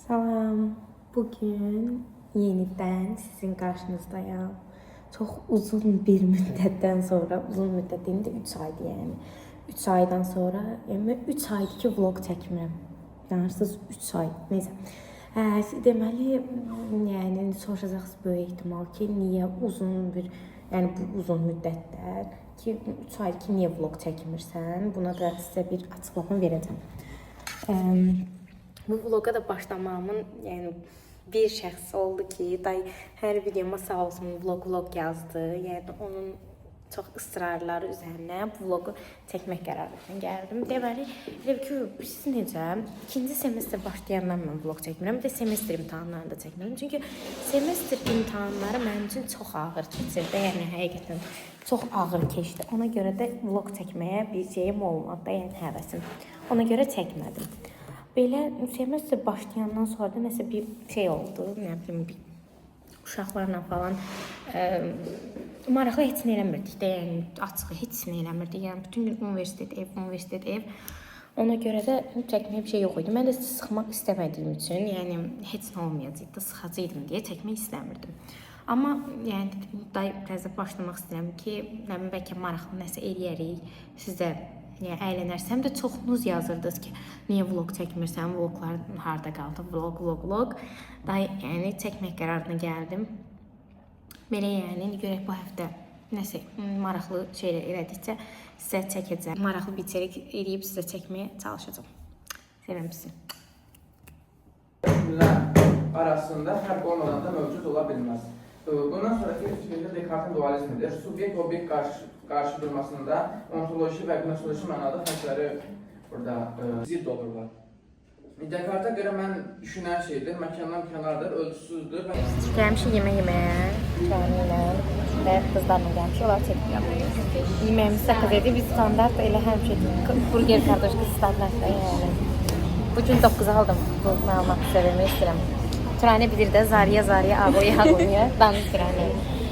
Salam. Bugün yeniden sizin karşınızdayım. Çok uzun bir müddətten sonra, uzun müddət deyim də 3 aydır yəni. 3 aydan sonra, yəni 3 aydır ki vlog çəkmirəm. İnanırsınız 3 ay. Neyse. Deməli, yəni soruşacaqsınız böyük ehtimal ki, niyə uzun bir, yəni bu uzun müddətlər ki 3 aydır ki, niyə vlog çəkmirsən? Buna da sizə bir açıqlama verəcəm. Bu vloga da başlamamın yəni bir şəxs oldu ki, day hər videoma sağ olsun vlog yazdı. Yəni onun çox ısrarları üzərinə bu vlogu çəkmək qərarına gəldim. Deməli, elə ki, siz necə? İkinci semestr başlayandan mən vlog çəkmirəm, bir də semestr imtahanlarını da çəkmirəm. Çünki semestr imtahanları mənim üçün çox ağır keçirdi. Yəni həqiqətən çox ağır keçdi. Ona görə də vlog çəkməyə bir şeyim olmadı, yəni həvəsim. Ona görə çəkmədim. Belə semestr başlayandan sonra da nəsə bir şey oldu, nə bilim, bir uşaqlarla falan maraqlı heç nə eləmirdik də, yəni açığı heç nə eləmirdik. Yəni bütün gün universitet, ev. Ona görə də çəkməyə bir şey yox idi. Mən də sıxmaq istəmədiyim üçün, yəni heç nə olmayacaqdı, sıxacaqdım deyə çəkmək istəmirdim. Amma yəni biraz başlamaq istəyirəm ki, nə bilim, bəlkə maraqlı nəsə eləyərik, sizə yəni əylənərsəm də çoxunuz yazırdınız ki, niyə vlog çəkmirsən, vloglar harda qaldı, vlog. Da yəni çəkmək qərarına gəldim. Belə yəni görək bu həftə nəsə maraqlı şeylər elədikcə sizə çəkəcəm. Maraqlı bir içerik eləyib sizə çəkməyə çalışacağım. Sevirəm sizi. Arasında fərq olmadan da mövcud ola bilməz. Bundan sonraki fikirdə Descartes-in dualizmidir. Subyekt obyekt qarşı durmasında ontoloji və gnosoloji mənada fərqləri burada zidd olurlar. Descartes-a görə mən düşünən şeydir, məkandan kənardır, ölçüsüzdür. Gəlmişik yeməyə, Kərimlə və qızlarla gəlmişik, onlar çəkirəm. Yeməyimiz sakız edib, biz standart elə həmişə burger kardoşka standartda yəni. Bugün 9 aldım, bu məlumatı sizə vermək istəyirəm. Turanə bilir də, Zariya, Ağoya, danış Turanə.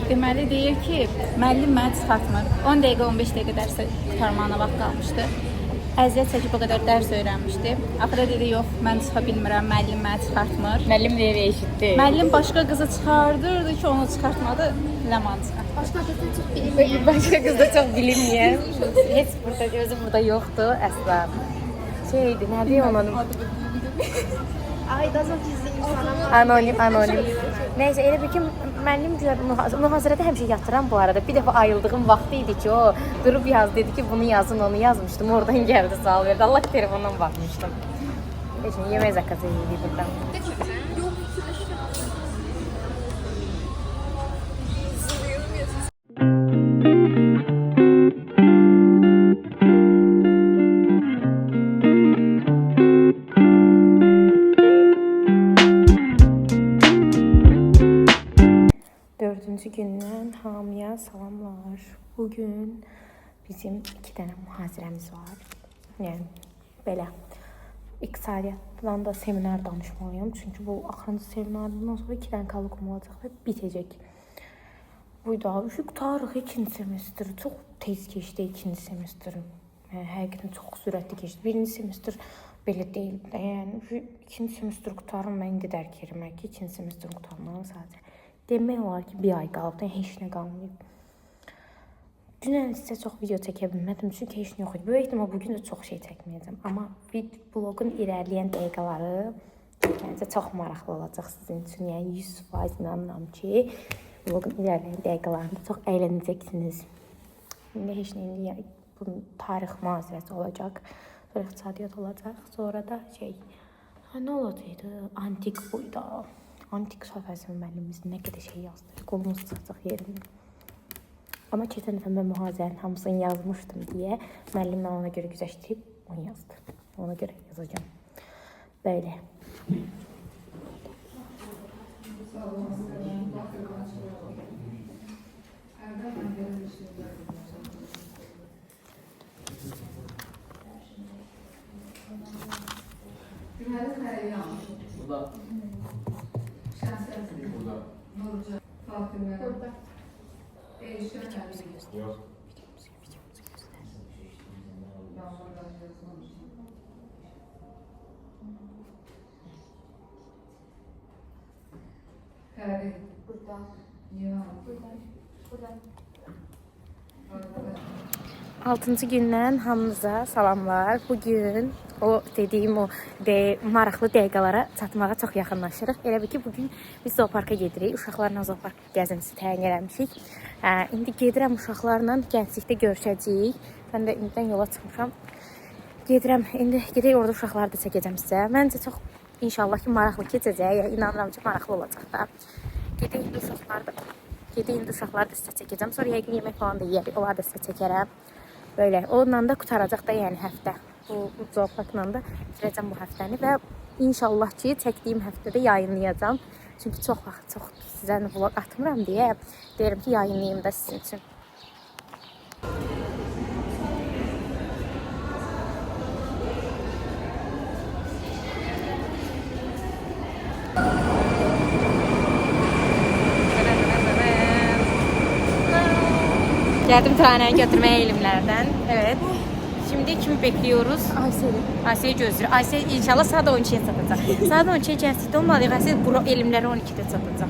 Deməli deyir ki, müəllim məni çıxartmır. 10 dəqiqə, 15 dəqiqə dərsə qurtarmağına vaxt qalmışdı. Əziyyət çəkib o qədər dərs öyrənmişdi. Axıra dedi, yox, mən çıxa bilmirəm, müəllim məni çıxartmır. Müəllim deyir, eşitdi. Müəllim başqa qızı çıxardırdı ki, onu çıxartmadı, Ləmanı çıxartdı. Başqa qız da çox bilinməyən. Heç burada, özü burada yoxdur, əsla. Şeydi, nədir onun? Ay, da çox gizli insanlar. Anonim. Neyse, elə bir ki, müəllim mühazirədə həmişə yatıram bu arada. Bir dəfə ayıldığım vaxtı idi ki, o durub yazdı, dedi ki, bunu yazın, onu yazmışdım. Oradan gəldi, sual verdi. Allah telefondan baxmışdım. Şimdi yemək zakazı yedik buradan. Dördüncü gündən hamıya salamlar. Bugün bizim 2 dənə mühazirəmiz var. Yəni belə iqtisadiyyatdan da seminar danışmalıyım. Çünki bu axırıncı seminardan sonra 2 dənə kalkum olacaq və bitəcək. Bu da qurtarıq 2-ci semestr. Çox tez keçdi 2-ci semestr. Həqiqətən çox sürətli keçdi. 1-ci semestr belə deyil də. Yəni 2-ci semestr qurtarım, mən indi dərk edirəm ki, 2-ci semestr qurtarmağım sadəcə. Demək olar ki, bir ay qalıb, heç nə qalmayıb. Dünən sizə çox video çəkə bilmədim, çünki heç nə yox idi. Böyük ehtimal bugün də çox şey çəkməyəcəm. Amma vlogun irəliləyən dəqiqələri məncə çox maraqlı olacaq sizin üçün. Yəni 100% inanıram ki, vlogun irəliləyən dəqiqələrində çox əylənəcəksiniz. İndi heç nə, yəni bunun tarix mühazirəsi olacaq, sonra iqtisadiyyat olacaq, sonra da nə olacaqdı? Antik buydu. Antik səhifəsinin müəllimimiz nə qədər şey yazdı. Qolumuz çıxacaq yerində. Amma keçən dəfə mən mühazirənin hamısını yazmışdım deyə müəllim ona görə güzəşdirib onu yazdı. Ona görə yazacağım. Böyle. Burada. Burada. Nurcan, Fatıma. Burada. Eyşan Ali. Yok. Ben buradan yazmamışım. Pəri. Burada. Ya. Burada. Arada. 6-cı gündən hamınıza salamlar. Bugün o dediyim o maraqlı dəqiqələrə çatmağa çox yaxınlaşırıq. Elə bil ki, bugün biz zooparka gedirik. Uşaqlarla zoopark gəzintisi təyin eləmişik. İndi gedirəm uşaqlarla gənclikdə görüşəcəyik. Mən də indidən yola çıxmışam. Gedirəm, indi gedək orada uşaqları da çəkəcəm sizə. Məncə çox inşallah ki, maraqlı keçəcək. İnanıram ki, maraqlı olacaq da. Gedək indi uşaqları da sizə çəkəcəm. Sonra yəqin yemək falan da yeyərik. Onları da sizə çəkərəm. Böyle, onunla da qutaracaq da yəni həftə. Bu zooparkla da bitirəcəm bu həftəni və inşallah ki, çəkdiyim həftədə yayınlayacağam. Çünki çox vaxt sizə vlog atmıram deyə deyirəm ki, yayınlayayım da sizin üçün. Geldim Turana'yı götürmeye elimlerden. Evet. Şimdi kimi bekliyoruz? Aysel'i gözlüyor. Aysel inşallah saat 12'ye satacak. Saat 12'ye gəlsəkdə olmadı. Aysel elimləri 12'de satacak.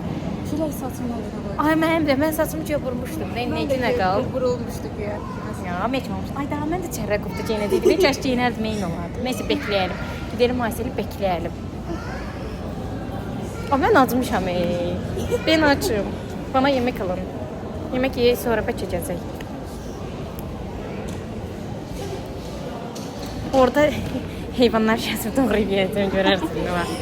Külək saçımı alır. Ay mən saçımı görə vurmuşdum. Ne qaldı? Vurulmuşdu güya. Ya, meçmamış. Ay daha mən də çərrə qopdu geyinədiydim. Kəş geyinərdim, eyni olardı. Neyse bekləyəlim. Gidelim Aysel'i bekləyəlim. Mən acımışam. Ben açım. Bana yemek alın. Yemek yiyip sonra geçeceğiz. Orada heyvanlar şəsir doğrayıb yiyəcəm, görərsiniz.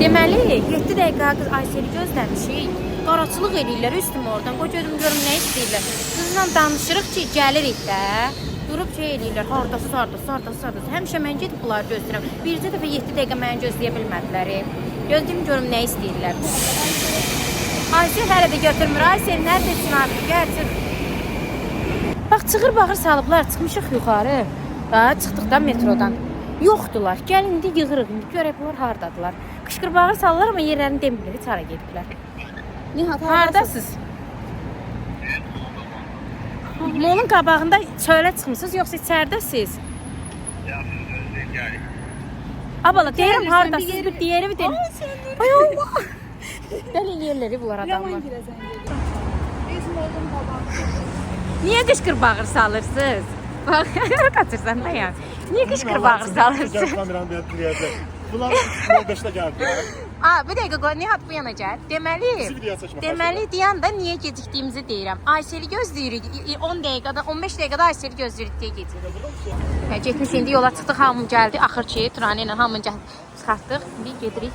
Deməli, 7 dəqiqə qız Aysel'i gözləmişik. Qaraçılıq eləyirlər üstümə oradan. Qoy görüm nə istəyirlər. Qızla danışırıq ki, gəlirik də. Durub şey eləyirlər, hardasız. Həmişə mən gedib bunları gözləyirəm. Bircə dəfə 7 dəqiqə məni gözləyə bilmədilər. Gözləyim görüm nə istəyirlər. Aysel hələ də götürmür. Aysel nəredesin artık? Gəl çıx. Bax, çığır bağır salıblar. Çıxmışıq yuxarı. Çıxdıqda metrodan. Yoxdular. Gəlin indi yığırıq. İndi görək bunlar hardadılar. Qışqır bağır salırlar amma yerlərini demirlər. Heç hara gediblər. Nihat, Hardasız? Molun qabağında çölə çıxmısınız yoxsa içərdəsiz? Abala deyirəm hardasız? Bir diğeri bir deyim. Ay Allah. Dəli yerləri bunlar adamlar. Niye qışqır bağır salırsınız? Bak, kaçırsan da ya. Niye qışqır bağır salırsınız? Bunlar 5'te geldi. Bir dəqiqə qoy, Nihat bu yana gəl. Deməli deyəndə niyə gecikdiyimizi deyirəm. Aysel'i gözləyirik. 10 dəqiqədə, 15 dəqiqədə Aysel'i gözləyirik deyə gedirik. Getmiş indi yola çıxdıq, hamı gəldi. Axır ki, Turanə ilə hamını çıxartdıq. İndi gedirik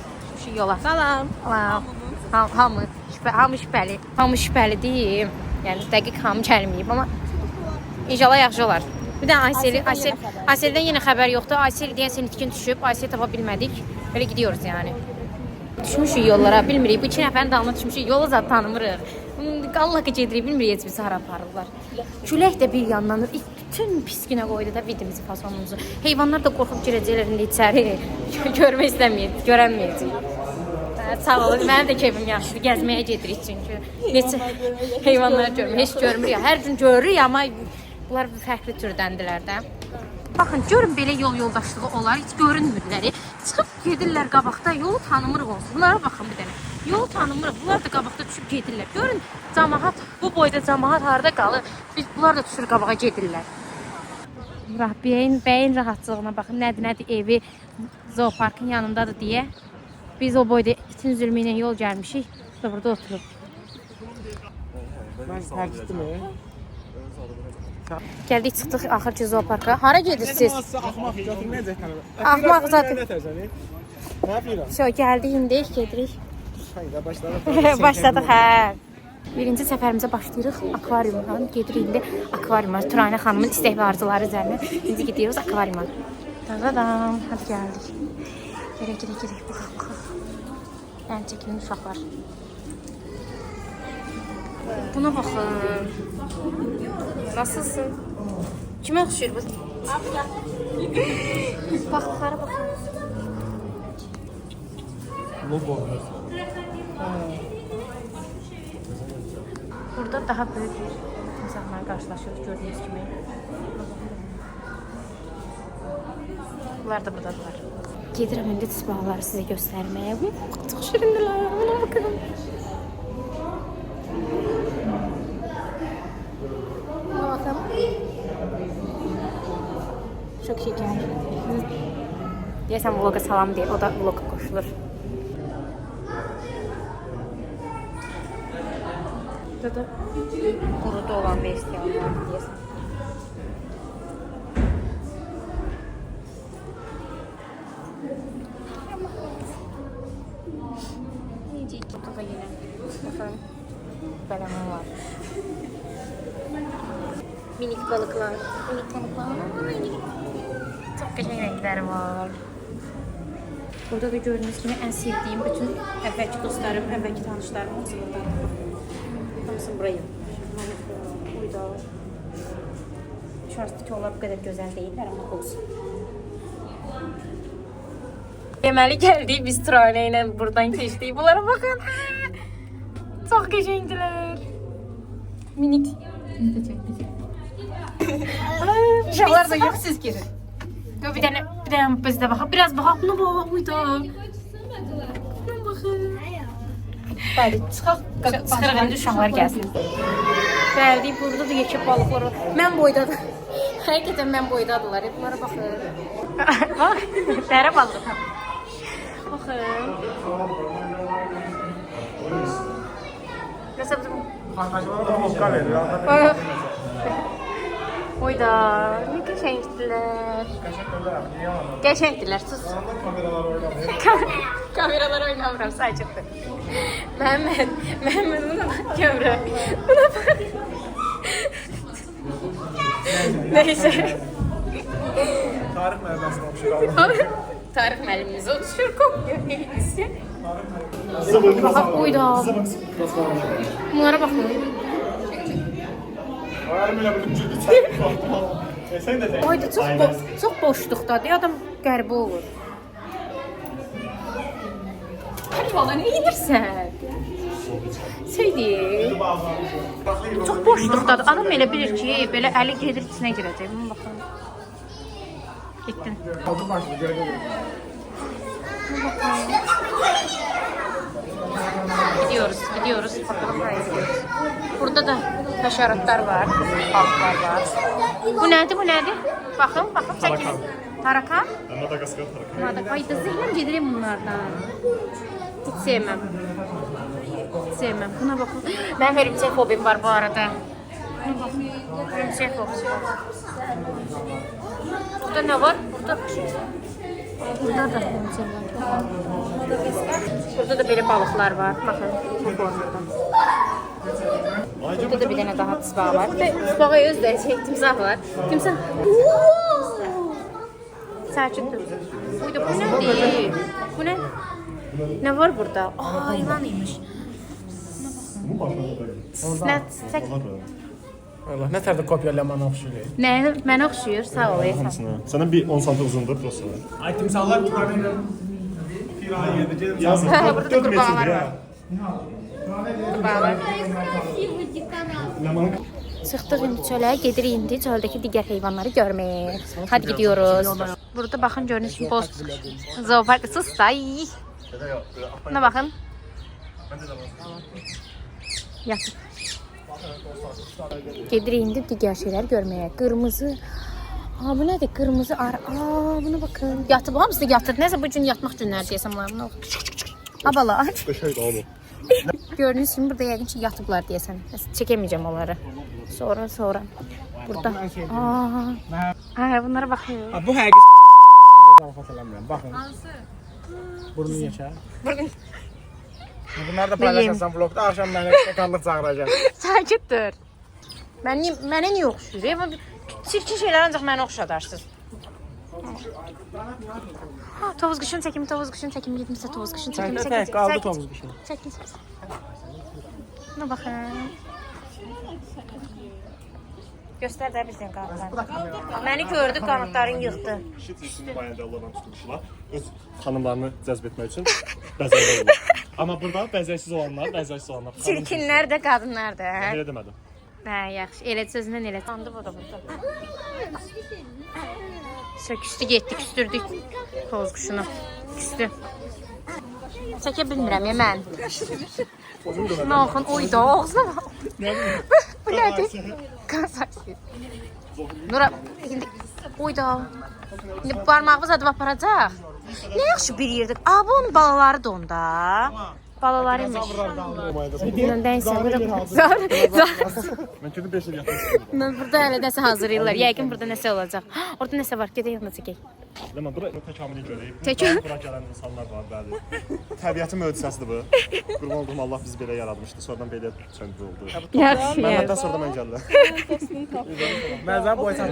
yola. Salam. Hamı şübhəli. Hamı şübhəlidir. Yəni dəqiq hamı gəlməyib amma inşallah yaxşı olar. Bir də Aysel'dən yenə xəbər yoxdur. Aysel deyəsən itkin düşüb, Aysel tapa bilmədik. Belə gidiyoruz yəni. Düşmüşük yollara, bilmirik. Bu 2 nəfərin dalına düşmüşük. Yolu zat tanımırıq. Allah gedirik, bilmirik heç bizi hara aparırlar. Külək də bir yanlanır. Bütün pis günə qoydu da vidimizi, fasonumuzu. Heyvanlar da qorxub girəcəklər indi içəri. Görmək istəməyəcək, görənməyəcək. Sağ olun, mənim də keyfim yaxşıdır. Gəzməyə gedirik çünki. Neçə heyvanları görmür, heç görmür ya. Hər gün görürük amma bunlar fərqli türləndilər də. Baxın, görün belə yol yoldaşlığı olar, heç görünmürlər. Çıxıb gedirlər qabaqda, yolu tanımırıq olsun. Bunlara baxın bir dənə. Yolu tanımırıq, bunlar da qabaqda düşüb gedirlər. Görün, cəmaət, bu boyda cəmaət harada qalır? Bunlar da düşür qabağa gedirlər. Bəyin rahatlığına baxın, nədir evi zooparkın yanındadır deyə. Biz o boyda itin zülmü ilə yol gəlmişik. Burada oturub. Gəldik, çıxdıq axır ki zooparka. Hara gedirsiniz? Axmaq zaten. Gəldik, indi gedirik. Başladıq, hə. Birinci səfərimizə başlayırıq akvaryumdan. Gedirik indi akvaryuma. Turanə xanımın istək və arzuları üzərinə. İndi gidiyoruz akvaryuma. Dadadam, hadi gəldik. Gerək. Ən çəkilin uşaqlar. Buna baxın. Nasılsın? Kimə oxşuyur bu? Baxlara baxın. Burada daha böyük insanlar qarşılaşıyoruz gördüğünüz kimi. Bunlar da buradadılar. gedirəm indi tisbağaları sizə göstərməyə. Çox şirindirlər. Ona baxın. Ona baxın. Çok şeker. Deyəsən vloga salam deyir, o da vloga qoşulur. Burada da quruda olan versiyalar deyəsən. Burada da yine baxın, bələmə var. Minik balıklar. Minik balıklar. Çok güzel renkler var. Burada da gördüğünüz gibi en sevdiğim bütün əvvəlki dostlarım, əvvəlki tanışlarım hamısı buradadır. Hamısı buraya. Burada. Şanslı ki onlar bu kadar güzel değiller ama olsun. Deməli gəldik biz trailə ilə buradan keçdik. Bunlara baxın. Çox qəşəngdilər. Minik. Uşaqlar da yox, siz girin. Bir dənə biz də baxaq. Biraz baxaq. Buna bax, uyda. Buna baxın. Bəli, çıxırıq indi uşaqlar gəlsin. Bəli, burada da yekə balıqlar var. Mən boydadır. Həqiqətən mən boydadılar. Bunlara baxın. Bax, dərə balığı. Baxın. Nəsə bizim... Oyda, ne qəşəngdilər. Qəşəngdilər, sus. Kameralar oynamıram, sadəcədir. Məhəmməd, buna bax, gömrə. Buna bax. Neyse. Tarih müəlliməsində oxşuyur. Tarix müəllimimiz oxşuyur, qoxuyor. Bax, oyda. Bunlara baxın. Ayarım elə bildim ki, içərik baxdım. Sən də sən. Oyda çox boşluqdadır, adam qəribə olur. Valla ne yedirsən? Şeydir. Çox boşluqdadır. Adam elə bilir ki, belə əli gedir içinə girəcək. Buna baxın. Getdin. Altı başlı görə. Gidiyoruz. Bakalım buraya gidiyoruz. Burada da haşeratlar var, balıklar var. Bu nədir? Baxın, 8. Tarakan. Madagaskar tarakan. Ay da zihnim gedirim bunlardan. Hiç sevmem. Buna bakın. Ben hörümçək fobim var bu arada. Buna bakın. Hörümçək fobisi var. Burada ne var? Burada da hörümçək var. Burada da belə balıqlar var. Baxın, çok ortada. Burada da bir dənə daha tisbağa var. Tisbağa özləri timsah var. Timsah. Sakin dur. Buydu, bu nədir? Bu nə? Ne var burada? Aa, yılanıymış. Allah, nə tərdə kopyalamana oxşuyur. Mənə oxşuyur, sağ ol. Sənə bir 10 sm uzundur prosta. Ay timsallar tutarlar. Firaya gedəcək. Yazın. Burada qurbağalar var. Çıxdıq indi çölə, gedirik indi çöldəki digər heyvanları görməyə. Hadi gidiyoruz. Burada baxın gördüyünüz kimi boz zoopark. Sus da. Buna baxın. Yatır. Gedirik indi digər şeylər görməyə. Qırmızı. Aa, bu nədir? Qırmızı ar. Aa, buna baxın. Yatıb, hamısı da yatır. Nəsə bu gün yatmaq günləri deyəsəm buna. Abala. Qəşəngdir oğlum. Gördüğünüz kimi burada yəqin ki yatıblar deyəsən. Çəkeməyəcəm onları. Sonra. Burada. Aa, bunlara baxın. Bu həqiqi baxın. Hansı? Burnu yekə. Burun. Bunları da paylaşırsan vlogda, axşam mənə şəkanlıq çağıracaq. Sakit dur. Mənə niyə oxşuyur? Çirkin şeylər ancaq mənə oxşadarsınız. Tovuz quşun çəkimi. Gedimsə tovuz quşun çəkimi. Qaldı tovuz quşun. Çəkin. Buna baxın. Göstər də bizdən qanatları. Məni gördü, qanatların yıxdı. Kişi cinsini bayanda Allahdan tutmuşlar. Öz xanımlarını cəzb etmək üçün bəzəklər. Amma burada bəzəksiz olanlar. Çirkinlər də, qadınlar da. Elə demədim. Hə, yaxşı. Elə sözündən elə. Sandı bu da burada. Neyse küstü getdi, küstürdük toz quşunu. Küstü. Çəkə bilmirəm ya mən. Naxın oydu ağzına. Bu nədir? Qazası. Nura, indi oyda. İndi barmağımı zadıb aparacaq. Ne yaxşı bir yerdə. Aa, bu onun balaları da onda. Balalarıymış. Bunun dəysə burada. Mən kötü 5 il yatmışım. Burada hələ nəsə hazırlayırlar. Yəqin burada nəsə olacaq. Orada nəsə var. Gedək yanına çəkək. Ləman, bura təkamülü görəyim. Təkəmül? Bura gələn insanlar var, bəli. Təbiətin möcüzəsidir bu. Qurban olduğum Allah bizi belə yaratmışdı. Sonradan belə söndürü oldu. Yaxşı. Məndən sonra da mən gəldim. Məzən boysan.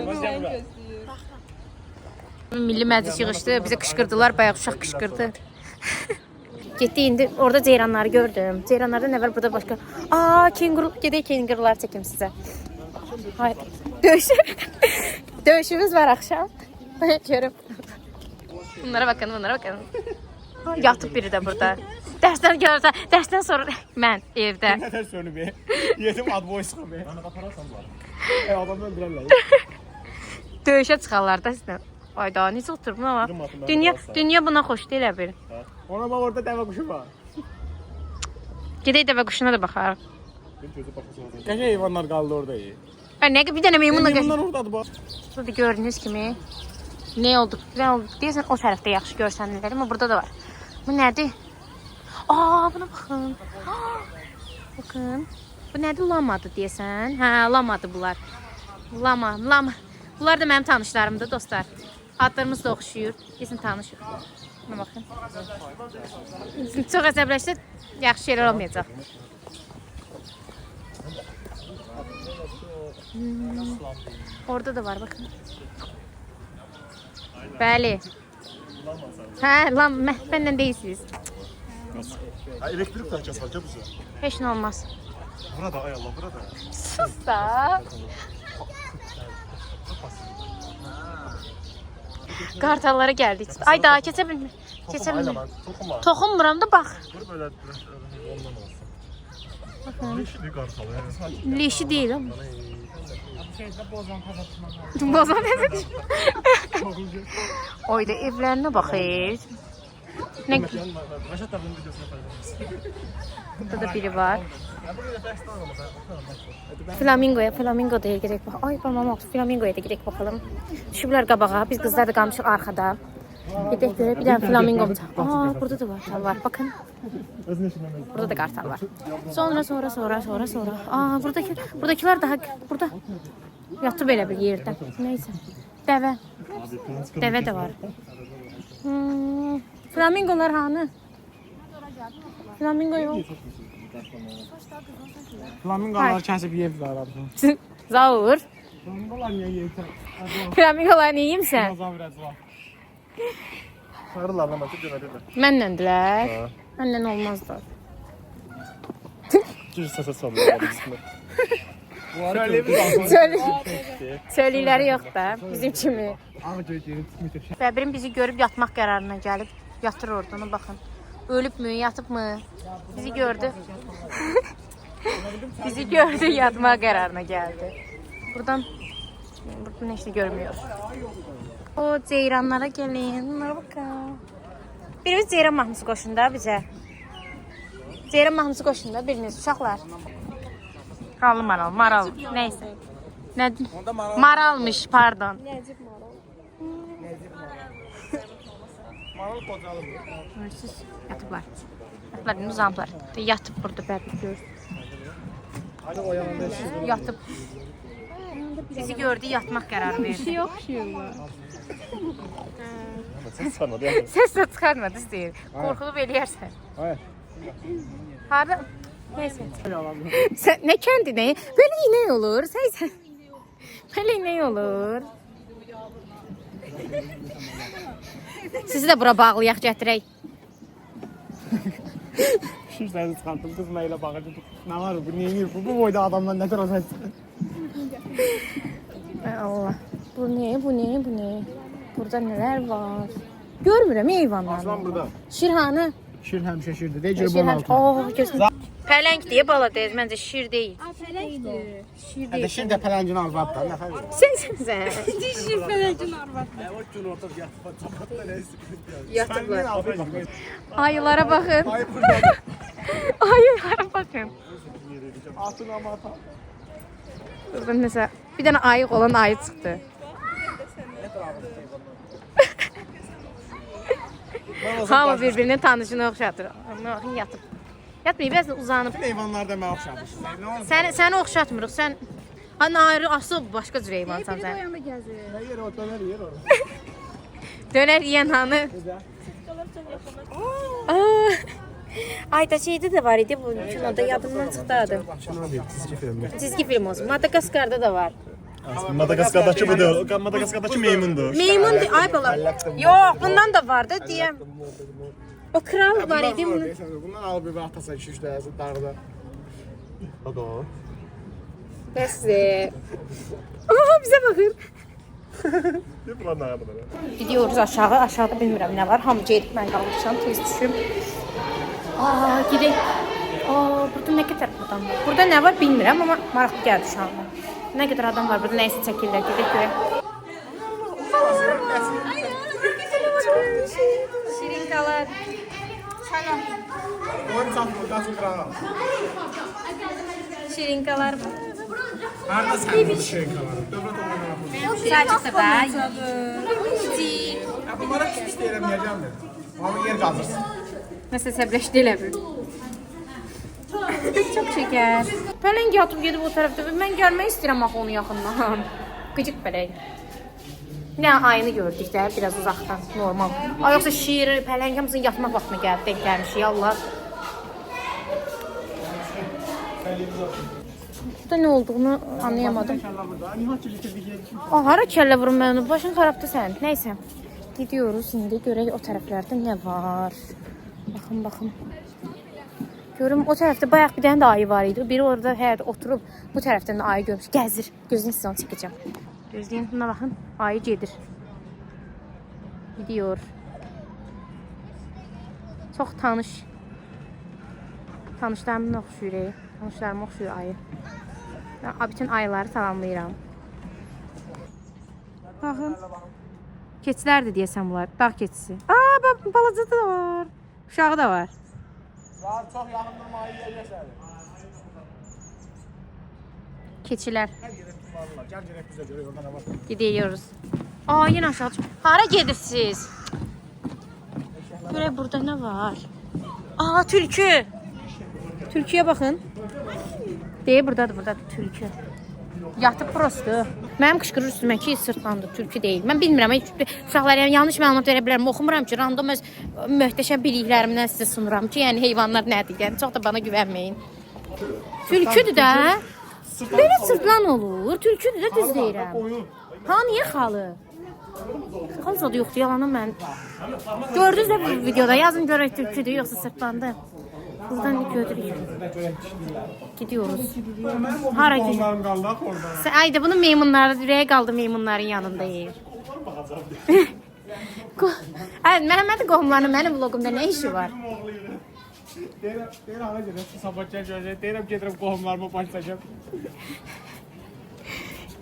Milli Məclis yığışdı. Bizə qışqırdılar. Bayaq uşaq qışqırdı. Getdi indi. Orada ceyranları gördüm. Ceyranlarda nə var? Burada başqa. Aa, kenguru. Gedək kengurular çəkim sizə. Hayır. Döyüşümüz var axşam. Görüm. Bunlara bakın, bunlara bakın. Yatıb biri də burada. Dərsdən görürsə, dərsdən sonra mən evdə. Nətər sönüb? Yetim ad boysan be. Mənə baxarsan var. Adamı öldürərlər. Döyüşə çıxarlar da sizlə. Ayda, necə oturub buna bax. Dünya buna xoş deyil bir. Ona bax orada dəvə quşu var. Gedək dəvə quşuna da baxarıq. Bir gözü baxası olacaq. Qəşəng heyvanlar qaldı orada. Nə bir dənə meymunla Heyvanlar oradadır bax. Burada gördüyünüz kimi nə oldu deyəsən o tərəfdə yaxşı görsənirlər, amma burada da var. Bu nədir? Aa, buna baxın. Bakın. Bu nədir? Lamadır deyəsən. Hə, lamadır bunlar. Lama. Bunlar da mənim tanışlarımdır, dostlar. Adlarımız da oxşuyur. Deyəsən tanışıq. Buna baxın. Çox əsəbləşsə yaxşı şeylər olmayacaq. Orada da var, bakın. Bəli. Hə, məndən deyilsiniz. Ha, elektrik takacağız halca bize. Heç nə olmaz. Burada ay Allah, burada. Sus da. Qartallara gəldik. Ay daha keçə bilmir. Keçə bilmir. Toxunma. Toxunmuram da bax. Dur böyle ondan olsun. Bakın. Leşli qartal. Leşi deyil ama. Bozan nədir? Oyda evlərinə baxır. Nə? Rəşad abinin videosunu paylaşırız. Burada da biri var. Flamingoya da gedək bax. Ay, parmağım oldu. Flamingoya da gedək baxalım. Düşüblər qabağa. Biz qızlar da qalmışıq arkada. Gedək görək. Bir dənə flamingo var. Aa, burada da var. Bakın. Burada da qartal var. Sonra. Aa, buradakılar daha burada yatıb elə bir yerdə. Nəysə. Dəvə də var. Flamingolar hanı? Flamingo yox. Flamingolar kəsib yeyiblər abi. Zaur. Flamingolar niyə yeyiblər? Flamingolar yeyimsən? Sarılar lan bakı dönərlər. Mənnəndirlər. Məndən olmazlar. Gir səsə salıyor üstünə. Söyləyləri yox da, bizim kimi. Ama götürüb. Bəbirin bizi görüb yatmaq qərarına gəlib. Yatır orada, ona baxın. Ölüb mü, yatıb mı? Bizi gördü. Bizi gördü, yatmaq qərarına gəldi. Buradan heç nə görmüyor. O ceyranlara gəlin, bunlara baxın. Birimiz ceyran mahnısı qoşun da bizə. Ceyran mahnısı qoşun da biriniz, uşaqlar. Qallı maral, neysə. Maralmış, pardon. Maral qocalı. Görürsünüz, yatıblar. Yatıblar, uzanıblar. Yatıb burada bəbir görür. Hadi o yanında Yatıb. Bizi gördü, yatmaq qərarı verdi. Səs çıxarmadı ya. Səs də çıxarmadı, istəyir. Qorxulub eləyərsən. Hayır. Harada? Neysə. Sən nə kəndi nə? Belə inək olur. Sən. Belə inək olur. Sizi də bura bağlayaq gətirək. Şu səni çıxartdım, qız mənə baxırdı. Nə var bu, niyə yiyir? Bu boyda adamdan nə tərəf etsin? Ay Allah. Bu ne? Burada nelər var? Görmürəm heyvanları. Aslan burada. Şirhanı. Şir həmişə şirdir. Deyir Şirhan. bunun altına. Oh, gözüm. Pələng deyə bala deyir, məncə şir deyil. Şir deyil. Şimdi de pələngin arvadlar, nə xəbər? Sən. Şir fələcin arvad. O gün ortada yatıblar. Yatıblar. Ayılara baxın. Ayılara baxın. Atın amata. Buradan nəsə bir dənə ayıq olan ayı çıxdı. Hamı bir-birinin tanışını oxşatır. Baxın yatıb. Yatmayıb, biraz da uzanıb. Heyvanlarda mən oxşamış. Nə oldu? Səni oxşatmırıq. Sən ayrı asıl başqa cür heyvansan sən. Nə yer o, dönər yer o. Dönər yeyən hanı? Ayda şeydə də var idi bu kinoda yadımdan çıxdı adı. Çizgi filmdə. Çizgi film olsun. Madagaskar'da da var. Madagaskardakı bu deyil. Madagaskardakı meymundur. Meymun ay bala. Yox, bundan da var da deyəm. O kral var idi bunun. Bundan al bir vaxtasa 2-3 dənəsi dağda. Hadi o. Bəs. Bizə baxır. Bir bunlar nə qədər? Gidiyoruz aşağı. Aşağıda bilmirəm nə var. Hamı gedib mən qalmışam. Tez düşüm. Gedək. Burada nə qədər adam var? Burada nə var bilmirəm amma maraqlı gəldi şu anda. Nə qədər adam var burada, nəysə çəkirlər. Gedək görək. Şirinkalar. Oyun çatmırdan qırağa. Şirinkalar var. Harda sən bu şey qalar? Dövlət oynayır. Sadəcə var. Bunlara pis istəyirəm yeyəcəm də. Amma yer qalırsın. Nəsə səbləşdi elə bil. Çox şəkər. Pələng yatıb gedib o tərəfdə. Mən gəlmək istəyirəm axı onun yaxından. Qıcıq pələng. Nə ayını gördük də biraz uzaqdan, normal. Yoxsa şir, pələng hamısının yatmaq vaxtına gəlib denk gəlmişik, Allah. Burada nə olduğunu anlayamadım. Hara kəllə vurum mən onu? Başın xarabdır sən. Nəysə. Gidiyoruz indi görək o tərəflərdə nə var. Baxın. Görüm o tərəfdə bayaq bir dənə də ayı var idi. Biri orada həyat oturub bu tərəfdən də ayı görmüş. Gəzir. Gözünü sizə onu çəkəcəm. Gözləyin, buna baxın. Ayı gedir. Gidiyor. Çox tanış. Tanışlarımla oxşuyur. Tanışlarıma oxşuyur ayı. Bütün ayıları salamlayıram. Baxın. Keçilərdir deyəsən bunlar. Dağ keçisi. Balaca da var. Uşağı da var. Çox yaxındır ayı yeyəsən. Keçilər. Gəl gedək bizə görək orada nə var. Gidiyoruz. Yenə aşağı çıx. Hara gedirsiniz? Görək burada nə var? Tülkü. Tülküyə baxın. Buradadır tülkü. Yatıb prosto. Mənim qışqırır üstümə ki, sırtlandı, tülkü deyil. Mən bilmirəm, uşaqlara yanlış məlumat verə bilərəm. Oxumuram ki, random öz möhtəşəm biliklərimdən sizə sunuram ki, yəni heyvanlar nədir? Yəni çox da bana güvənməyin. Tülküdür də. Belə sırtlan olur. Tülküdür də düz deyirəm. Niyə xalı? Xalı zadı yoxdur, yalanım mən. Gördünüz də bu videoda, yazın görək tülküdür, yoxsa sırtlandı. Buradan götürük. Gidiyoruz. Hara gidiyoruz? Onlarım qaldı orada. Ayda bunun meymunları, ürəyə qaldı meymunların yanında yeyir. Məhəmməd qohumlarının mənim vlogumda nə işi var? Deyirəm hara gedirəm, sabahçıya görəcək. Deyirəm gedirəm qohumlarıma başlayacağım.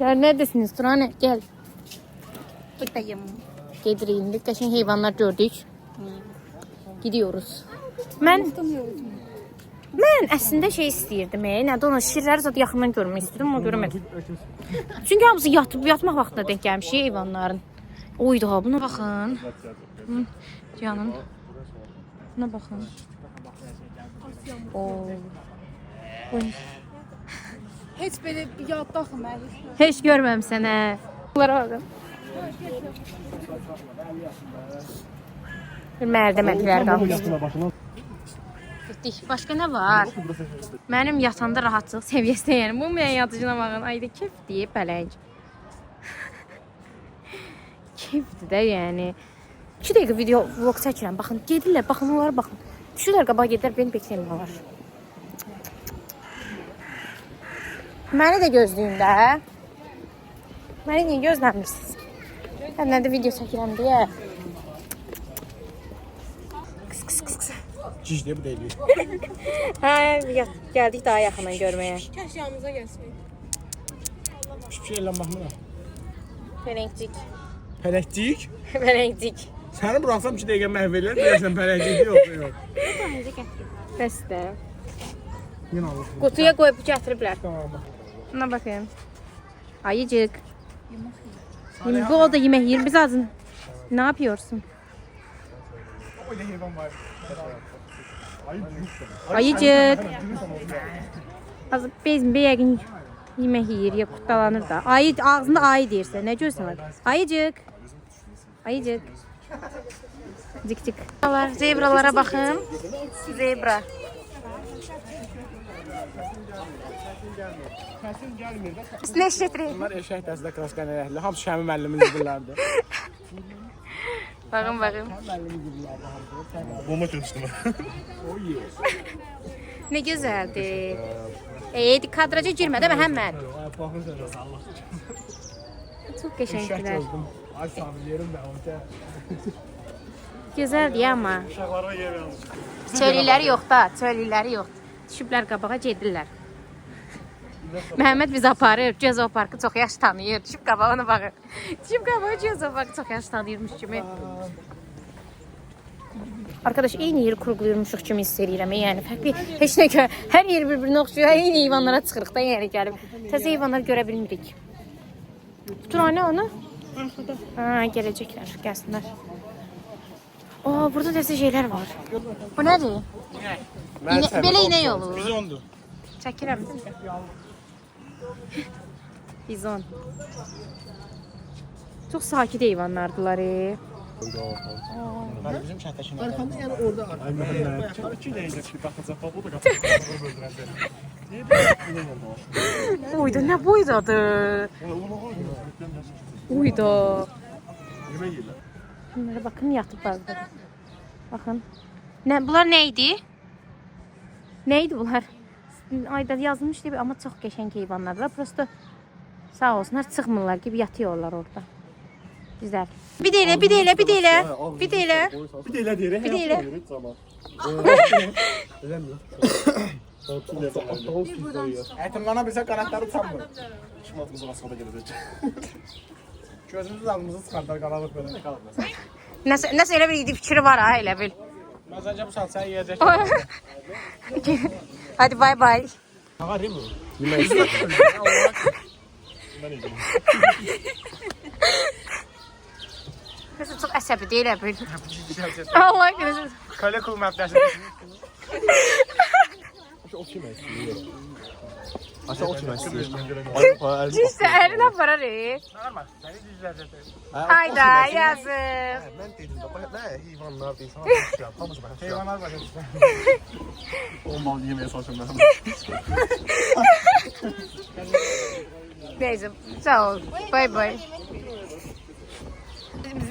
Neredesiniz Turanə? Gəl. Buradayım. Gedirik indi. Qəşəng heyvanlar gördük. Gidiyoruz. Mən əslində şey istəyirdim. Nədir ona? Şirləri zat yaxından görmək istəyirdim, amma görmədim. Çünki hamısı yatmaq vaxtına denk gəlmiş heyvanların. Oydu ha, buna baxın. Canım. Buna baxın. Heç belə yadda axı mən. Heç görməmsən hə. Bunlara baxın. Mərdəməklər qalmış. Getdik. Başqa nə var? Mənim yatanda rahatsızlıq səviyyəsində, yəni bu mənim yatıcına baxın. Ayda keyfdir, pələng. Keyfdir də, yəni. 2 dəqiqə video vlog çəkirəm. Baxın, gedirlər, baxın, onlara baxın. Düşürlər qabağa gedirlər, beni beklemiyorlar. Məni də gözləyin də. Məni niyə gözləmirsiniz? Mən nədə video çəkirəm deyə. Qıs. Cicli bu deyil. Hə, gəldik daha yaxından görməyə. Kaş yanımıza gəlsəydi. Hiçbir şey eləm baxmıram. Pələngcik. Pələkcik. Pələngcik. Səni buraxsam 2 dəqiqə məhv eləyər. Deyirsən pələkcik yox. Bəs də. Yine alır. Qutuya qoyub gətiriblər. Tamam. Buna bakın. Ayıcık. Bu o da yemek yer. Biz azın. Ne yapıyorsun? Öyle heyvan var. Ayıcık. Az biz bir yəqin yemek yer ya qurtdalanır da. Ayı ağzında ayı deyirsə, nə görsən var? Ayıcık. Ayıcık. Cik cik. Zebralara bakın. Zebra. Kəsin gəlmir də. Neşetri. Bunlar eşək dəstə kraska nəyəkli. Hamısı Şəmi müəllimin zibillərdi. Bakın bakın. Müəllimin zibillərdi hamısı. Bomba götürdüm. O yes. Ne güzeldi. Kadraja girmə də hemen. Baxın sən Allah. Çok Eşək teşekkürler. gözüm. Ay sağ yerim də orada. Güzeldi ama. Uşaqlara yer almış. Çölükləri yox da, çölükləri yox. Düşüblər qabağa gedirlər. Məhəmməd bizi aparır. Gözo parkı çox yaxşı tanıyır. Düşüb qabağına baxır. Düşüb qabağa Gözo parkı çox yaxşı tanıyırmış kimi. Arkadaş eyni yeri kurguluyurmuşuq kimi hiss edirəm. Yəni fərqli heç nə görə hər yer bir-birinə oxşuyur. Eyni heyvanlara çıxırıq da yəni gəlib. Təzə heyvanlar görə bilmirik. Tutur anne onu. Ha, gələcəklər, gəlsinlər. Aa, burada təzə şeylər var. Bu nədir? Belə inək olur. Bizondur. Çəkirəm. Bizon. Çox sakit heyvanlardılar. Bizim şəhətəşin. Arxanda yəni orada var. Ay Məhəmməd. İki dəqiqə ki, baxacaq, bu da qapını öldürəndə. Uydu, nə buydadır? Uydu. Yemək yeyirlər. Bunlara bakın yatıblar burada. Bakın. Bunlar neydi? Neydi bunlar? Ayda yazılmışdı ama çok geçen heyvanlardır. Prosto sağ olsunlar çıxmırlar gibi yatıyorlar orada. Güzel. Bir de elə. Bir də elə deyir. Bir də elə. Ətimlana bilsə qanatları uçanmır. Kim atımızı askada gələcək. Gözümüzü alımızı çıxardar qalalıq belə. Nəsə elə bir idi fikri var ha elə bil. Məzəncə bu saat sən yeyəcək. Hadi bay bay. Ağa değil mi? Mən yeyəcəm. Nəsə çox əsəbi deyil elə bil. Allah gözüm. Kölə kul məbdəsi. O kim istəyir? Aşağı o kim istəyir? Cüzdə əlinə aparar. Normal. Səni dizlərdə. Hayda yazık. Mən dedim də, nə heyvanlar deyirsən, hamısı baxır. Heyvanlar var işte. O mal yeməyə çalışıyorum mən. Neyse sağ ol. Bay bay.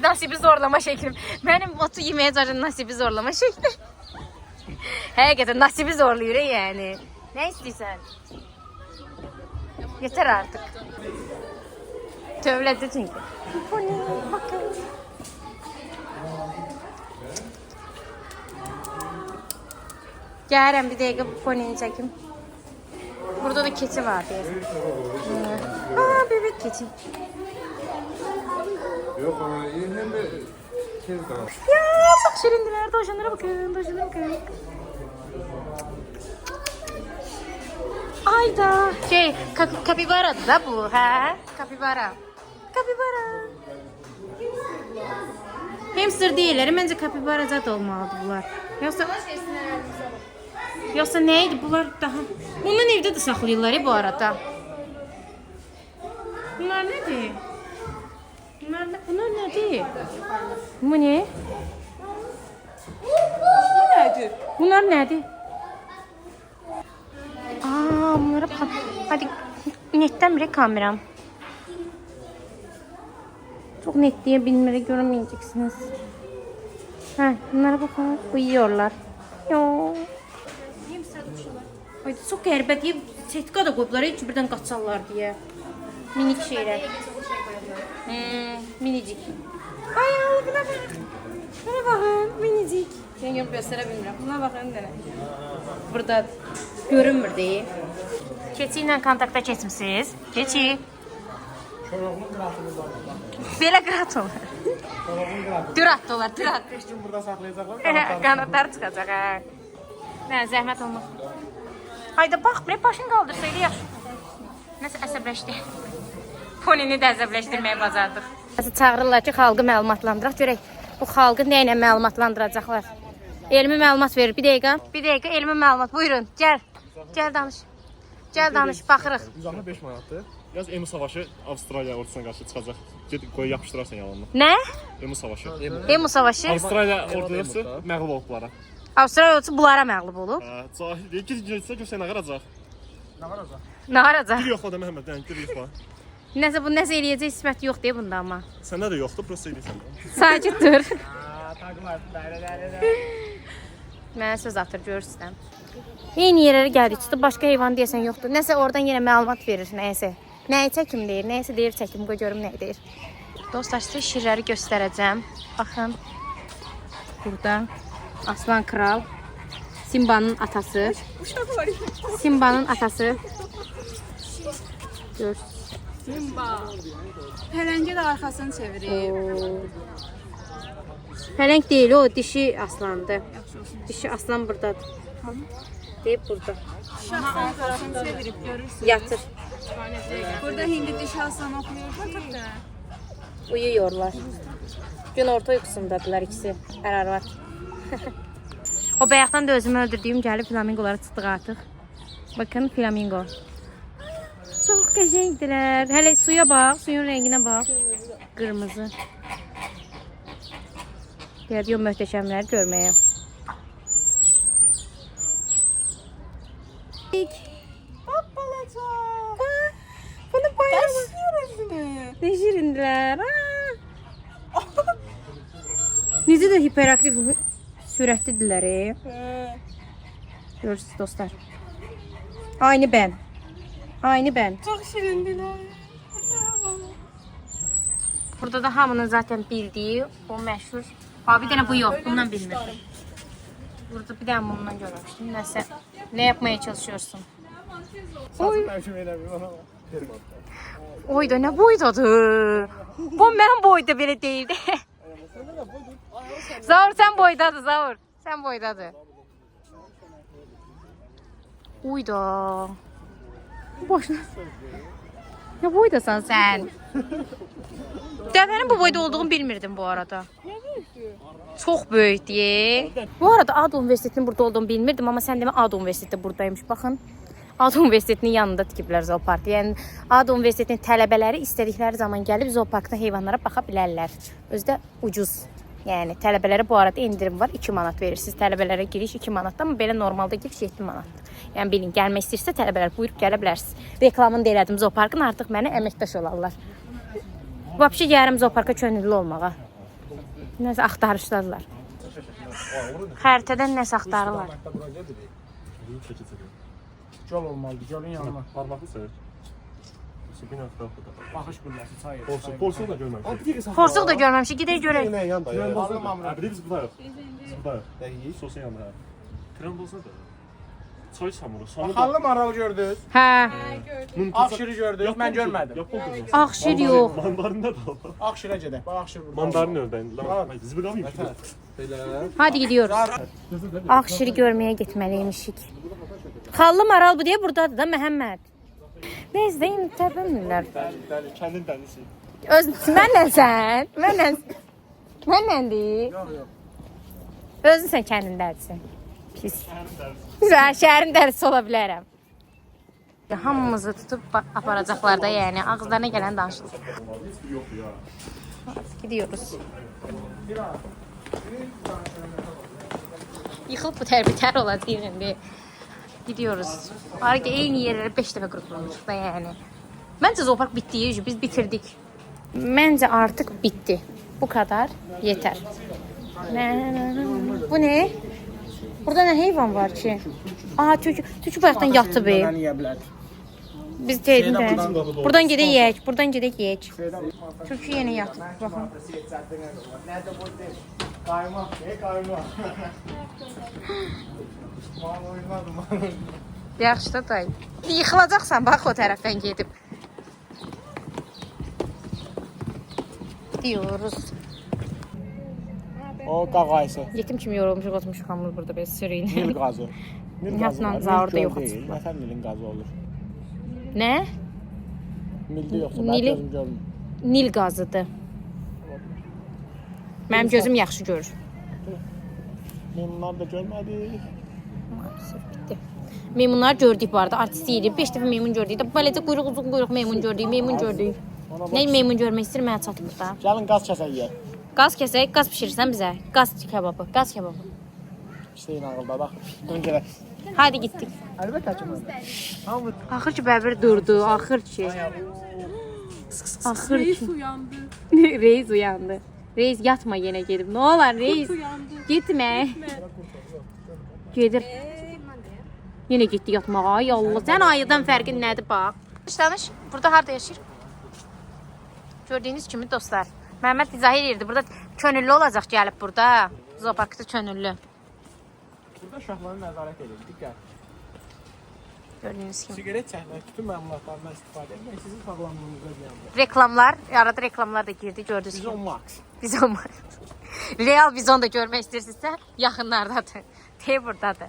Nasibi zorlama şeklim. Benim otu yemeye çalışan nasibi zorlama şekli. Hakikaten nasibi zorluyor yani. Ne istiyorsan? Yeter artık. Tövledi çünkü. Bu ne? Bakın. Gəlirəm bir dəqiqə bu ponini çəkim. Burada da keçi var deyəsən. Aa, bebek keçi. Yok ama yine mi kez daha? Ya çok şirindiler. Tavşanlara bakın, tavşanlara bakın. Ayda. Kapibaradı da bu, ha? Kapibara. Kapibara. Hamster değiller. Bence kapibara zat olmalıdır bunlar. Yoksa neydi bunlar daha? Bunlar evde de saxlayırlar bu arada. Bunlar nedir? Bunlar nedir? Bu ne? Bunlar nedir? Aa, bunlara bak. Hadi netten bile kameram. Çok net diye bilmeri göremeyeceksiniz. Ha, bunlara bakın. Uyuyorlar. Yo. Ay, çok qəribə deyib, setka da qoyublar, heç birdən qaçarlar deyə. Minik şeylər. Minicik. Ay, buna bakın. Buna bakın, minicik. Ben yok göstərə bilmirəm. Buna baxın nə. Burada görünmür deyə. Keçi ilə kontakta keçmisiniz? Keçi. Belə qırat olar. Dürat da olar, dürat. Şimdi burada saklayacaklar. Qanadlar çıxacaq, hə. Nə, zəhmət olmaz. Hayda, bax, bre, başını qaldırsa, elə yaxşı. Nəsə əsəbləşdi. Ponini də əsəbləşdirməyə bacardıq. Çağırırlar ki, xalqı məlumatlandıraq. Görək, bu xalqı nə ilə məlumatlandıracaqlar? Elmi məlumat verir. Bir dəqiqə, elmi məlumat. Buyurun, gəl. Gəl danış. Gəl danış, baxırıq. 165 manatdır. Yaz Emu savaşı Avstraliya ordusuna qarşı çıxacaq. Get qoy yapışdırarsan yalanını. Nə? Emu savaşı. Emu savaşı. Avstraliya ordusu məğlub olublar. Avstraliya ordusu bunlara məğlub olub. Cahil. Gecə görsən nə qaracaq? Nə aracaq? Bir yoxla da Məhəmməd, yəni bir yoxla. Nəsə bu nəsə eləyəcək sifət yox deyə bunda amma. Səndə də yoxdur, prosta eləyirsən. Sakit dur. Mənə söz atır, görürsün. Eyni yerlərə gəldik, çıxdı, başqa heyvan deyəsən yoxdur. Nəsə oradan yenə məlumat verir, nəyəsə. Nəyi çəkim deyir, nəyəsə deyir çəkim, qoy görüm nə deyir. Dostlar, sizə şirləri göstərəcəm. Baxın. Burada Aslan Kral, Simbanın atası. Simbanın atası. Görürsünüz. Simba. Pələngə də arxasını çevirir. Pələng deyil, o dişi aslandır. Dişi aslan buradadır. Deyib burada. Arxasını çevirib görürsünüz. Yatır. Burada hindi dişi aslan oxuyur. Uyuyorlar. Gün orta uykusundadılar ikisi. Ər-arvad. O bayaqdan da özümü öldürdüyüm gəlib flamingoları çıxdıq artıq. Bakın flamingo. Çox qəşəngdilər. Hələ suya bax, suyun rənginə bax. Qırmızı. Gəldiyo möhtəşəmləri görməyə. Bunu bayılır. Ne şirindiler. Necə də hiperaktiv sürətlidirlər. Görürsünüz dostlar. Aynı ben. Aynı ben. Çox şirindirlər. Burada da hamının zaten bildiği o meşhur. Abi bir tane bu yok. Bundan bilmirdim. Burada bir tane bundan görmüştüm. Neyse. Ne yapmaya çalışıyorsun? Oy. Oy da ne boydadır. Bu mən boyda belə deyildi. Zavur sen boydadır Zavur. Sen boydadır. Oy da. Boşuna. Ne boydasan sen? Dəvənin bu boyda olduğunu bilmirdim bu arada. Çox böyük diye. Bu arada Ad Universitetinin burada olduğunu bilmirdim ama sən demə Ad Universiteti buradaymış. Baxın. Ad Universitetinin yanında tikiblər zooparkı. Yəni Ad Universitetinin tələbələri istədikləri zaman gəlib zooparkda heyvanlara baxa bilərlər. Özdə ucuz. Yəni tələbələrə bu arada indirim var. 2 manat verirsiniz. Tələbələrə giriş 2 manatdan, amma belə normalda giriş 7 manatdır. Yəni bilin, gəlmək istəyirsə tələbələr buyurub gələ bilərsiniz. Reklamını da elədim zooparkın, artıq mənə əməkdaş olarlar. Vapşi gəlirəm zooparka könüllü olmağa. Nəsə axtarışdadılar. Xəritədən nəsə axtarırlar. Göl olmalıdır, gölün yanına. Parmaqlı səhər. Bir nöqtə oxuda. Baxış qülləsi, çay. Porsuq da görməmişik. Porsuq da görməmişik, gedək görək. Nə yanda ya? Bağlamamır. Bir de biz burada yox. Biz burada yox. Sosun yanında. Tren olsa da. Çay samuru. Baxallı maral gördünüz. Hə. Ağşiri gördünüz, mən görmədim. Yapıldı. Ağşir yox. Mandarında da. Ağşirə gedək. Bax Ağşir burada. Mandarin ördəyin. Zibil qalmayıb ki. Hadi gidiyoruz. Ağşiri görməyə getməliymişik. Xallı maral bu deyə buradadır da Məhəmməd. Neyse, təbəmmirlər. Dəli, kəndin dəlisi. Mənlə sən? Mənləndir? Yox. Özün sən kəndin dəlisi. Pis. Şəhərin dəlisi ola bilərəm. Hamımızı tutub aparacaqlar da, yəni ağızlarına gələn danışılır. Gidiyoruz. Yıxılıb bu tərbitər olacaq indi. Gidiyoruz. Harika eyni yerlere 5 dəfə qırılmışıq da yani. Məncə zoopark bitdi, biz bitirdik. Məncə artıq bitdi. Bu kadar yeter. Bu ne? Burada ne heyvan var ki? Aa, tükü bayaqdan yatdı be. Biz deyildik də. Buradan gedək yeyək, buradan gedək yeyək. Tükü yenə yatdı. Baxın. Kaymak, kaymak. Mal oynadım. Yaxşı da dayı. Yıxılacaqsan bax o tərəfdən gedib. Diyoruz. O qağayısı. Yetim kimi yorulmuşuq, oturmuşuq hamur burada belə sürüyün. Nil qazı. Nil qazı Yatla var. zaurda Nil yox göl deyil. açıqlar. Nətər Nilin qazı olur? Nə? Mildə yoxsa Nili- mən gözüm görmür. Nil qazıdır. Mənim gözüm yaxşı görür. Meymunlar da görmədik. Maalesef bitti. Meymunlar gördük bu arada. Artist yedik. 5 dəfə meymun gördük. Beləcə quyruq uzun quyruq meymun gördük. Meymun gördük. Ona Nə meymun görmək istəyir mənə çatmır da. Gəlin qaz kəsək yeyək. Qaz kəsək, qaz bişirirsən bizə. Qaz kebabı, qaz kebabı. Hüseyin ağılda bax. Dur gələk. Hadi getdik. Əlbəttə ki. Hamı Axır ki bəbir durdu, axır ki. Axır ki. uyandı. Reis uyandı. Reis yatma yenə gedib. Nə olar Reis? Getmə. Gedir. Yenə getdi yatmağa. Ay Allah, sən ayıdan fərqin nədir bax? Danış. Burada harda yaşayır? Gördüyünüz kimi dostlar. Məhəmməd izah edirdi. Burada könüllü olacaq gəlib burada. Zooparkda könüllü. burada uşaqlara nəzarət edir. Diqqət. Gördüyünüz kimi. Siqaret çəkmək, bütün məmulatlarından istifadə etmək sizin sağlamlığınıza ziyandır. Reklamlar, arada reklamlar da girdi gördünüz Bizon kimi. Max. Bizon var. Real bizon da görmək istəyirsinizsə yaxınlardadır. Tey buradadır.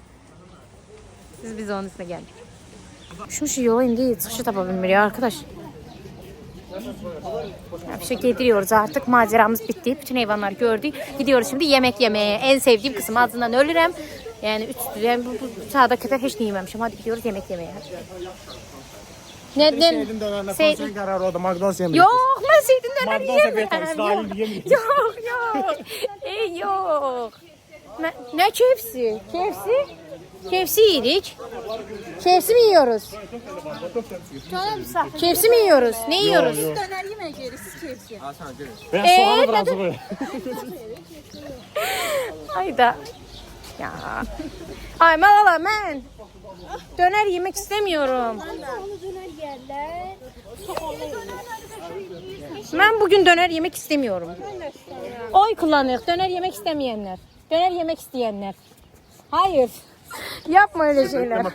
Siz bizonun üstünə gəlin. Şu yola indi çıxışı tapa bilmirik arkadaş. Bir şey gidiyoruz artık. Maceramız bitti. Bütün hayvanları gördük. Gidiyoruz şimdi yemek yemeye. En sevdiğim kısım, ağzından ölürüm. Yani bu sahada kadar hiç ne yememişim. Hadi gidiyoruz yemek yemeye. Neden? Seydin dönəndə konser qərarı oldu. McDonald's yemirik. Yok, ben sevdim döner McDonald's yiyemem. beton, İsrail yemirik. Yok, yok. Yok. Ne KFC? KFC? KFC yedik. KFC mi yiyoruz? KFC mi yiyoruz? Ne yiyoruz? Döner yemek yeriz, siz keyifli. Ben soğanı biraz koyayım. Hayda. Ya. Ay malala ben döner yemek istemiyorum. Ben bugün döner yemek istemiyorum. Oy kullanıyor. Döner yemek istemeyenler. Döner yemek isteyenler. Hayır. Yapma öyle şeyler.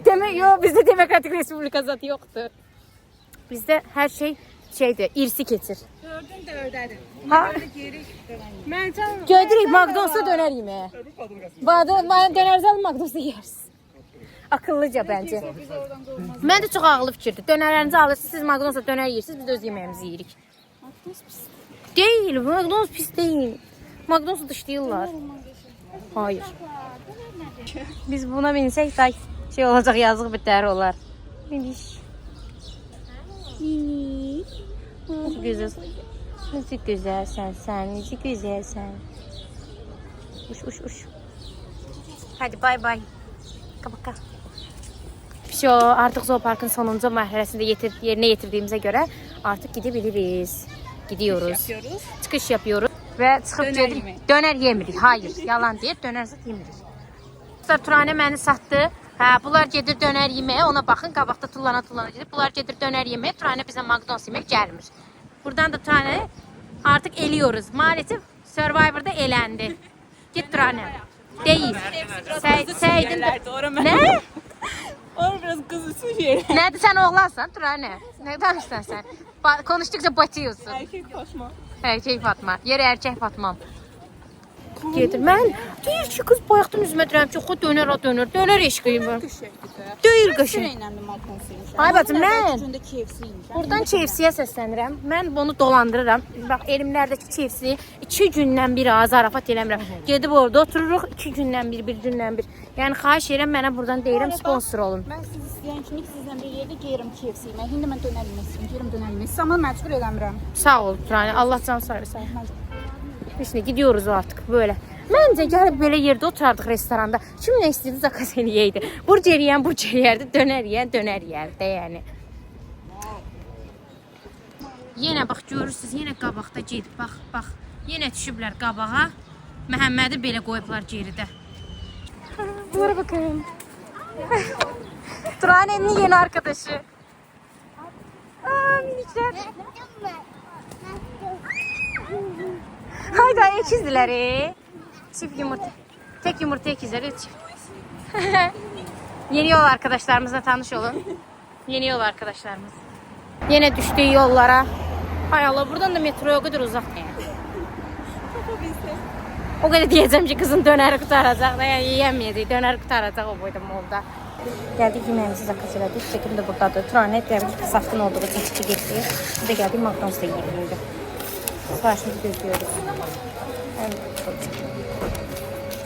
Demek yok, bizde Demokratik Respublika zaten yoktur. Bizde her şey şeydi, irsi keçir. Gördün de ördədin. Ha? Mən canım. Gördük McDonald's'a döner yemeye. Bana döner zal McDonald's'a yeriz. Akıllıca bence. Ben de çok ağlı fikirdir. Dönerlerinizi alırsınız, siz McDonald's'a döner yiyirsiniz, biz de öz yemeğimizi yiyirik. Değil, McDonald's pis değil. McDonald's'ı dışlayırlar. Hayır. Biz buna binsek day şey olacak, yazık biter olar. Miniş. Miniş. Nasıl güzel. Nasıl güzelsen sen, nasıl güzelsen. Uş. Hadi bay bay. Kapa. Şu artık zooparkın sonuncu mərhələsində yerinə yetirdiğimize göre artık gidebiliriz. Gidiyoruz. Çıkış yapıyoruz. Ve çıxıb gedib döner yemirik. Hayır, yalan deyir, döner zət yemirik. Turanə məni satdı. Hə, bunlar gedir döner yeməyə, ona baxın, qabaqda tullana gedir. Bunlar gedir döner yeməyə, Turanə bizə McDonald's yemək gəlmir. Buradan da Turanə artık eliyoruz. Maalesef Survivor'da elendi. Git Turanə. Değil. Səydin de. Ne? Or biraz kız üstü yer. Nədir sən oğlansan Turanə? Ne danışsan sen? Konuştukça batıyorsun. Erkek Fatma. Erkek Fatma. Yer erkek Fatmam. Gedir. Mən deyir ki, qız bayaqdan üzümə deyirəm ki, o dönər, o dönər. Dönər eşqiyim ben. Deyir qışı. Şeylə makonsuymuş. Ay bacım, mən Gündə KFC-ymiş. buradan KFC-yə səslənirəm. Mən bunu dolandırıram. Bax, elimlərdəki KFC 2 gündən bir zarafat eləmirəm. Gedib orada otururuq 2 gündən bir gündən bir. Yəni xahiş edirəm mənə buradan deyirəm sponsor olun. Mən siz istəyən kimi sizlə bir yerdə geyirəm KFC-yə. İndi mən dönər yemək istəyirəm, geyirəm dönər yemək. Siz amma məcbur eləmirəm. Sağ ol Turanə. Allah can sağ olsun. Biz gidiyoruz artık böyle. Bence gelip böyle yerde oturardık restoranda. Kim ne istedi zakaz eləyəydi. Burger yiyen burger yerdi, döner yiyen döner yerdi yani. Yenə bax görürsüz, yenə qabaqda gedib bax. Yenə düşüblər qabağa. Məhəmmədi belə qoyublar geridə. Bunlara bakın. Turanə'nin yeni arkadaşı. Aa minikler. Hayda ikizdiler. Çift yumurta. Tek yumurta ikizleri çift. Yeni yol arkadaşlarımızla tanış olun. Yeni yol arkadaşlarımız. Yine düştüğü yollara. Hay Allah, buradan da metroya o kadar uzak yani. O kadar diyeceğim ki kızın döneri kurtaracak da yani yiyemeyecek. Döner kurtaracak o boyda molda. Geldik yemeğimizi zakaz elədik. Çekim de buradadır. Turanet saftın olduğu için çıkı getiriyor. Bir de geldik McDonald's'da yiyelim. Siparişimizi gözlüyoruz.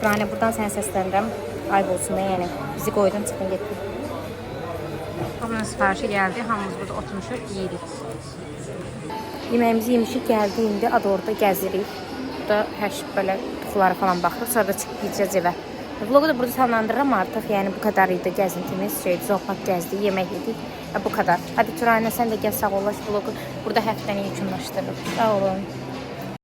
Turanet buradan seni seslendirəm. Ayıp olsun da yani. Bizi koydun çıkın getirin. Hamının siparişi geldi. Hamımız burada oturmuşuq, yedik. Yemeğimizi yemişik, geldi indi. Adı orada gəzirik. Burada hər şey böyle tuxulara falan baxırıq. Sonra da çıxıb gideceğiz evə. Vlogu da burada sonlandırıram artıq. Yani bu kadar idi gəzintimiz. Zoopark gəzdik, yemək yedik. Bu kadar. Hadi Turayna, sen de gəl, sağ olaş. Vlogu burada həftəni yekunlaşdırırıq. Sağ olun.